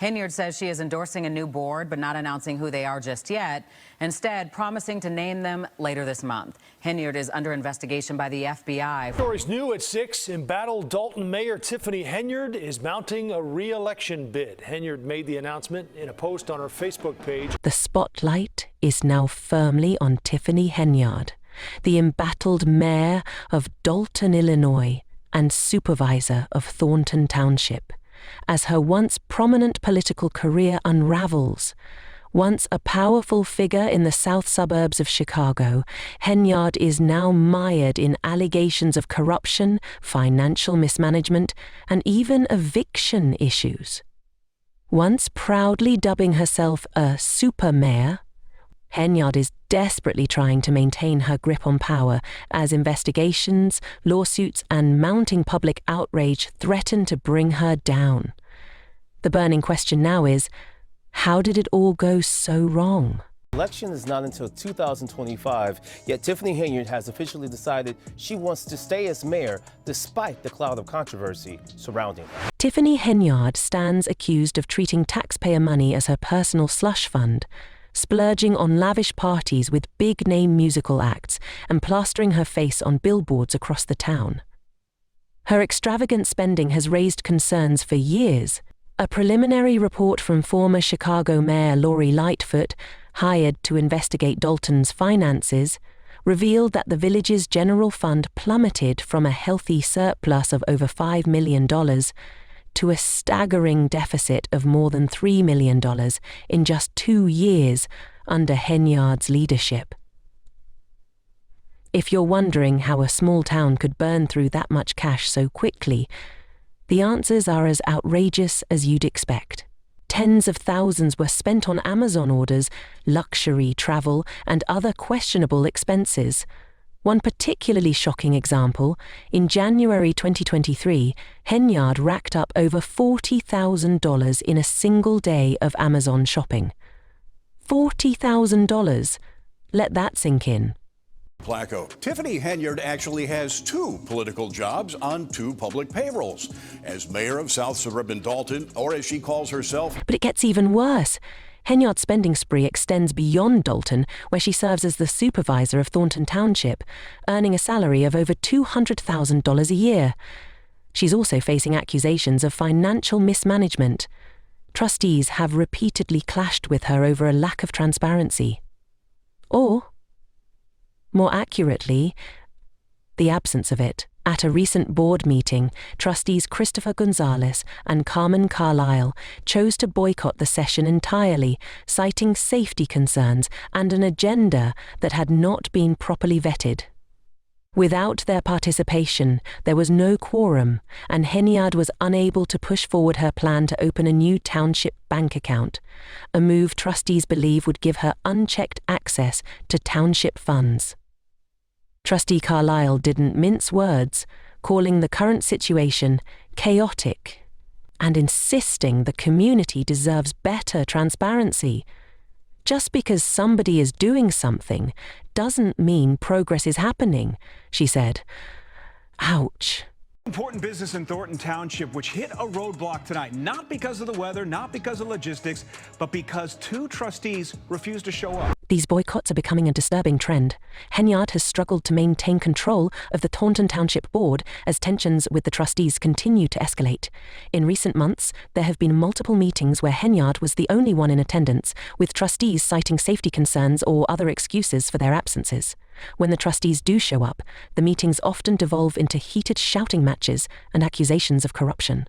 Henyard says she is endorsing a new board, but not announcing who they are just yet, instead promising to name them later this month. Henyard is under investigation by the FBI. Stories new at 6. Embattled Dalton Mayor Tiffany Henyard is mounting a re-election bid. Henyard made the announcement in a post on her Facebook page. The spotlight is now firmly on Tiffany Henyard, the embattled mayor of Dalton, Illinois, and supervisor of Thornton Township, as her once prominent political career unravels. Once a powerful figure in the south suburbs of Chicago, Henyard is now mired in allegations of corruption, financial mismanagement, and even eviction issues. Once proudly dubbing herself a super mayor, Henyard is desperately trying to maintain her grip on power as investigations, lawsuits, and mounting public outrage threaten to bring her down. The burning question now is, how did it all go so wrong? The election is not until 2025, yet Tiffany Henyard has officially decided she wants to stay as mayor despite the cloud of controversy surrounding her. Tiffany Henyard stands accused of treating taxpayer money as her personal slush fund, splurging on lavish parties with big-name musical acts, and plastering her face on billboards across the town. Her extravagant spending has raised concerns for years. A preliminary report from former Chicago Mayor Lori Lightfoot, hired to investigate Dalton's finances, revealed that the village's general fund plummeted from a healthy surplus of over $5 million to a staggering deficit of more than $3 million in just 2 years under Henyard's leadership. If you're wondering how a small town could burn through that much cash so quickly, the answers are as outrageous as you'd expect. Tens of thousands were spent on Amazon orders, luxury travel, and other questionable expenses. One particularly shocking example, in January 2023, Henyard racked up over $40,000 in a single day of Amazon shopping. $40,000. Let that sink in. Placo. Tiffany Henyard actually has 2 political jobs on 2 public payrolls, as mayor of South Suburban Dalton, or as she calls herself. But it gets even worse. Henyard's spending spree extends beyond Dalton, where she serves as the supervisor of Thornton Township, earning a salary of over $200,000 a year. She's also facing accusations of financial mismanagement. Trustees have repeatedly clashed with her over a lack of transparency. Or, more accurately, the absence of it. At a recent board meeting, trustees Christopher Gonzalez and Carmen Carlisle chose to boycott the session entirely, citing safety concerns and an agenda that had not been properly vetted. Without their participation, there was no quorum, and Henyard was unable to push forward her plan to open a new township bank account, a move trustees believe would give her unchecked access to township funds. Trustee Carlisle didn't mince words, calling the current situation chaotic and insisting the community deserves better transparency. Just because somebody is doing something doesn't mean progress is happening, she said. Ouch. Important business in Thornton Township, which hit a roadblock tonight, not because of the weather, not because of logistics, but because 2 trustees refused to show up. These boycotts are becoming a disturbing trend. Henyard has struggled to maintain control of the Thornton Township Board as tensions with the trustees continue to escalate. In recent months, there have been multiple meetings where Henyard was the only one in attendance, with trustees citing safety concerns or other excuses for their absences. When the trustees do show up, the meetings often devolve into heated shouting matches and accusations of corruption.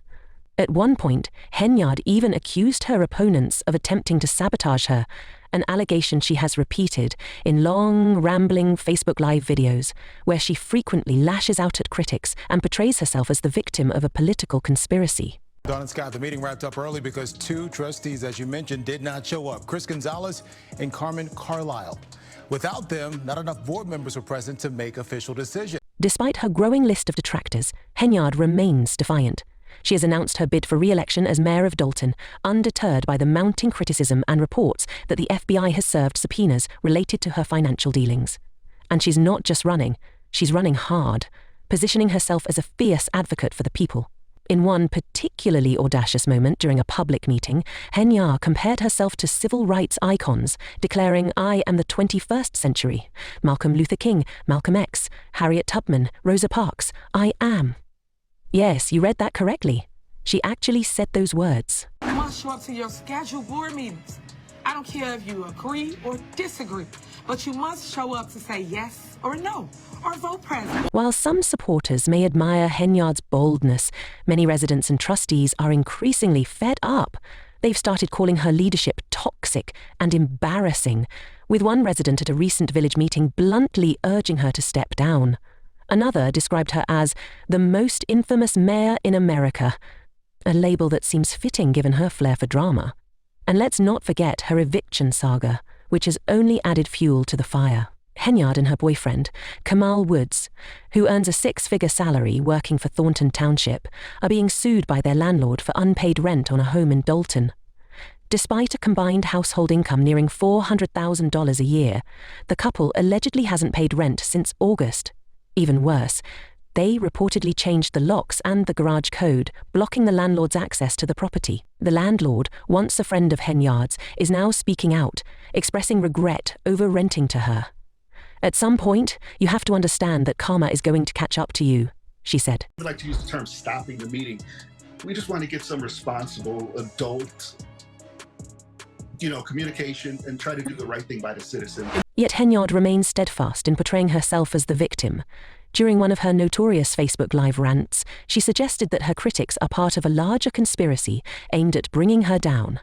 At one point, Henyard even accused her opponents of attempting to sabotage her, an allegation she has repeated in long, rambling Facebook Live videos, where she frequently lashes out at critics and portrays herself as the victim of a political conspiracy. Don and Scott, the meeting wrapped up early because 2 trustees, as you mentioned, did not show up, Chris Gonzalez and Carmen Carlisle. Without them, not enough board members were present to make official decisions. Despite her growing list of detractors, Henyard remains defiant. She has announced her bid for re-election as mayor of Dalton, undeterred by the mounting criticism and reports that the FBI has served subpoenas related to her financial dealings. And she's not just running, she's running hard, positioning herself as a fierce advocate for the people. In one particularly audacious moment during a public meeting, Henyard compared herself to civil rights icons, declaring, "I am the 21st century. Malcolm Luther King, Malcolm X, Harriet Tubman, Rosa Parks, I am." Yes, you read that correctly. She actually said those words. You must show up to your scheduled board meetings. I don't care if you agree or disagree, but you must show up to say yes or no, or vote present. While some supporters may admire Henyard's boldness, many residents and trustees are increasingly fed up. They've started calling her leadership toxic and embarrassing, with one resident at a recent village meeting bluntly urging her to step down. Another described her as the most infamous mayor in America, a label that seems fitting given her flair for drama. And let's not forget her eviction saga, which has only added fuel to the fire. Henyard and her boyfriend, Kamal Woods, who earns a six-figure salary working for Thornton Township, are being sued by their landlord for unpaid rent on a home in Dalton. Despite a combined household income nearing $400,000 a year, the couple allegedly hasn't paid rent since August. Even worse, they reportedly changed the locks and the garage code, blocking the landlord's access to the property. The landlord, once a friend of Henyard's, is now speaking out, expressing regret over renting to her. "At some point, you have to understand that karma is going to catch up to you," she said. We like to use the term stopping the meeting. We just want to get some responsible adult, communication and try to do the right thing by the citizen. Yet Henyard remains steadfast in portraying herself as the victim. During one of her notorious Facebook Live rants, she suggested that her critics are part of a larger conspiracy aimed at bringing her down.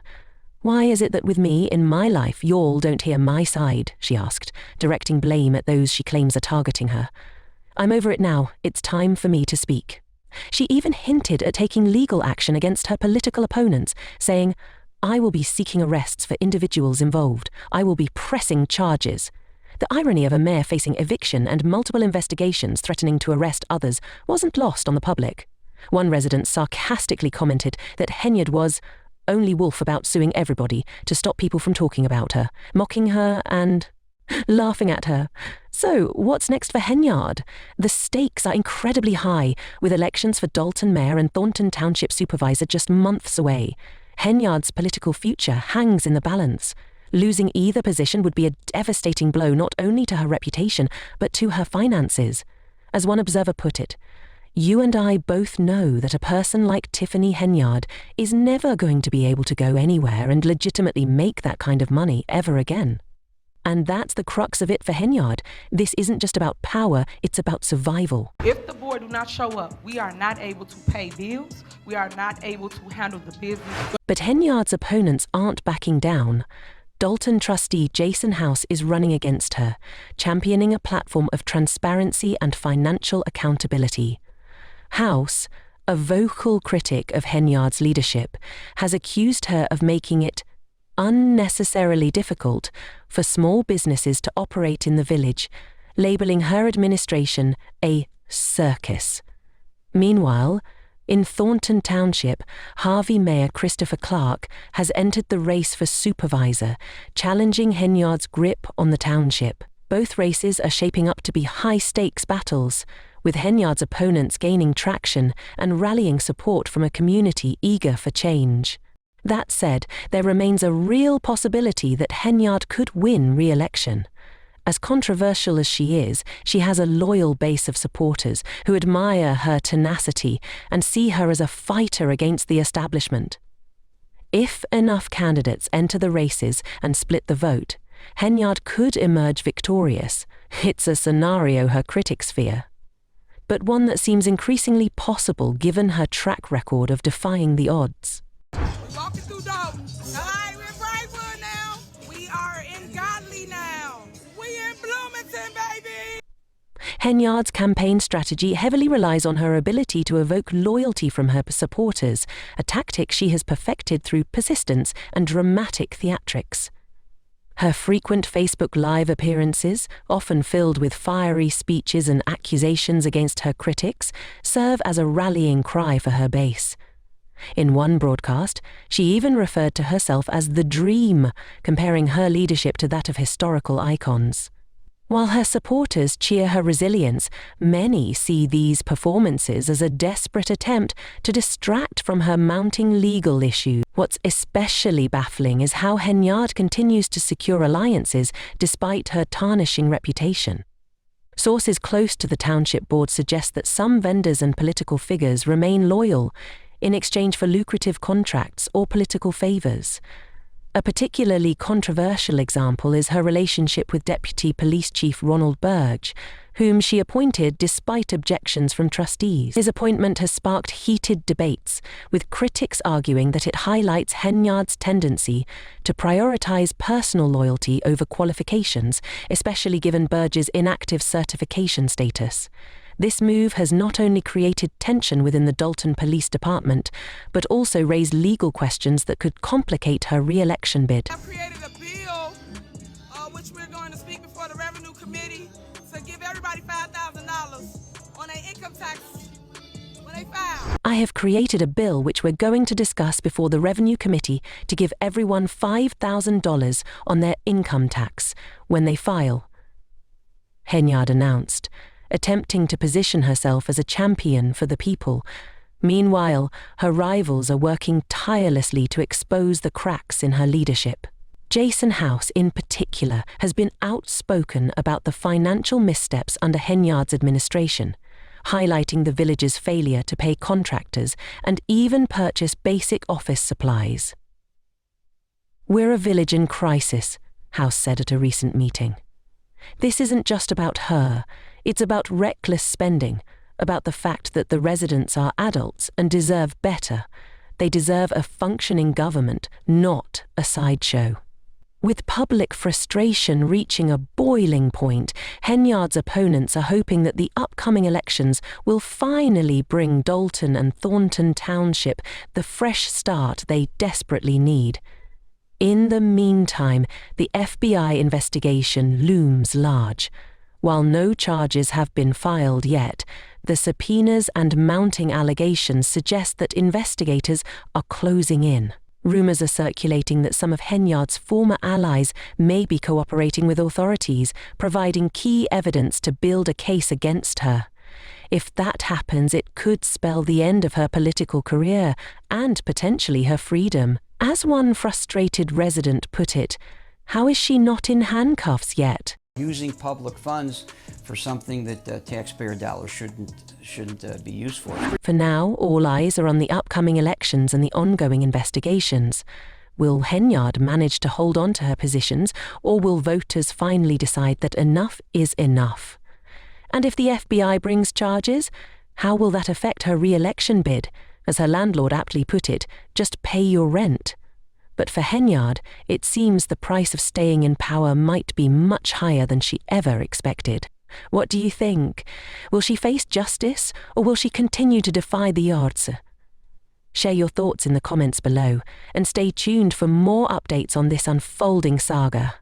"Why is it that with me, in my life, y'all don't hear my side?" she asked, directing blame at those she claims are targeting her. "I'm over it now. It's time for me to speak." She even hinted at taking legal action against her political opponents, saying, "I will be seeking arrests for individuals involved. I will be pressing charges." The irony of a mayor facing eviction and multiple investigations threatening to arrest others wasn't lost on the public. One resident sarcastically commented that Henyard was only wolf about suing everybody to stop people from talking about her, mocking her and laughing at her. So, what's next for Henyard? The stakes are incredibly high, with elections for Dalton Mayor and Thornton Township Supervisor just months away. Henyard's political future hangs in the balance. Losing either position would be a devastating blow not only to her reputation, but to her finances. As one observer put it, "You and I both know that a person like Tiffany Henyard is never going to be able to go anywhere and legitimately make that kind of money ever again." And that's the crux of it for Henyard. This isn't just about power, it's about survival. If the board do not show up, we are not able to pay bills. We are not able to handle the business. But Henyard's opponents aren't backing down. Dalton trustee Jason House is running against her, championing a platform of transparency and financial accountability. House, a vocal critic of Henyard's leadership, has accused her of making it unnecessarily difficult for small businesses to operate in the village, labeling her administration a circus. Meanwhile, in Thornton Township, Harvey Mayor Christopher Clark has entered the race for supervisor, challenging Henyard's grip on the township. Both races are shaping up to be high-stakes battles, with Henyard's opponents gaining traction and rallying support from a community eager for change. That said, there remains a real possibility that Henyard could win re-election. As controversial as she is, she has a loyal base of supporters who admire her tenacity and see her as a fighter against the establishment. If enough candidates enter the races and split the vote, Henyard could emerge victorious. It's a scenario her critics fear, but one that seems increasingly possible given her track record of defying the odds. Walking through Dalton. All right, we're in Brightwood now. We are in Godly now. We in Bloomington, baby. Henyard's campaign strategy heavily relies on her ability to evoke loyalty from her supporters, a tactic she has perfected through persistence and dramatic theatrics. Her frequent Facebook Live appearances, often filled with fiery speeches and accusations against her critics, serve as a rallying cry for her base. In one broadcast, she even referred to herself as the Dream, comparing her leadership to that of historical icons. While her supporters cheer her resilience, many see these performances as a desperate attempt to distract from her mounting legal issue. What's especially baffling is how Henyard continues to secure alliances despite her tarnishing reputation. Sources close to the township board suggest that some vendors and political figures remain loyal in exchange for lucrative contracts or political favors. A particularly controversial example is her relationship with Deputy Police Chief Ronald Burge, whom she appointed despite objections from trustees. His appointment has sparked heated debates, with critics arguing that it highlights Henyard's tendency to prioritize personal loyalty over qualifications, especially given Burge's inactive certification status. This move has not only created tension within the Dalton Police Department, but also raised legal questions that could complicate her re-election bid. I've created a bill, which we're going to speak before the Revenue Committee, to give everybody $5,000 on their income tax when they file. I have created a bill which we're going to discuss before the Revenue Committee to give everyone $5,000 on their income tax when they file, Henyard announced, attempting to position herself as a champion for the people. Meanwhile, her rivals are working tirelessly to expose the cracks in her leadership. Jason House, in particular, has been outspoken about the financial missteps under Henyard's administration, highlighting the village's failure to pay contractors and even purchase basic office supplies. "We're a village in crisis," House said at a recent meeting. "This isn't just about her. It's about reckless spending, about the fact that the residents are adults and deserve better. They deserve a functioning government, not a sideshow." With public frustration reaching a boiling point, Henyard's opponents are hoping that the upcoming elections will finally bring Dalton and Thornton Township the fresh start they desperately need. In the meantime, the FBI investigation looms large. While no charges have been filed yet, the subpoenas and mounting allegations suggest that investigators are closing in. Rumors are circulating that some of Henyard's former allies may be cooperating with authorities, providing key evidence to build a case against her. If that happens, it could spell the end of her political career and potentially her freedom. As one frustrated resident put it, "How is she not in handcuffs yet?" Using public funds for something that taxpayer dollars shouldn't be used for. For now, all eyes are on the upcoming elections and the ongoing investigations. Will Henyard manage to hold on to her positions, or will voters finally decide that enough is enough? And if the FBI brings charges, how will that affect her re-election bid? As her landlord aptly put it, just pay your rent. But for Henyard, it seems the price of staying in power might be much higher than she ever expected. What do you think? Will she face justice, or will she continue to defy the odds? Share your thoughts in the comments below, and stay tuned for more updates on this unfolding saga.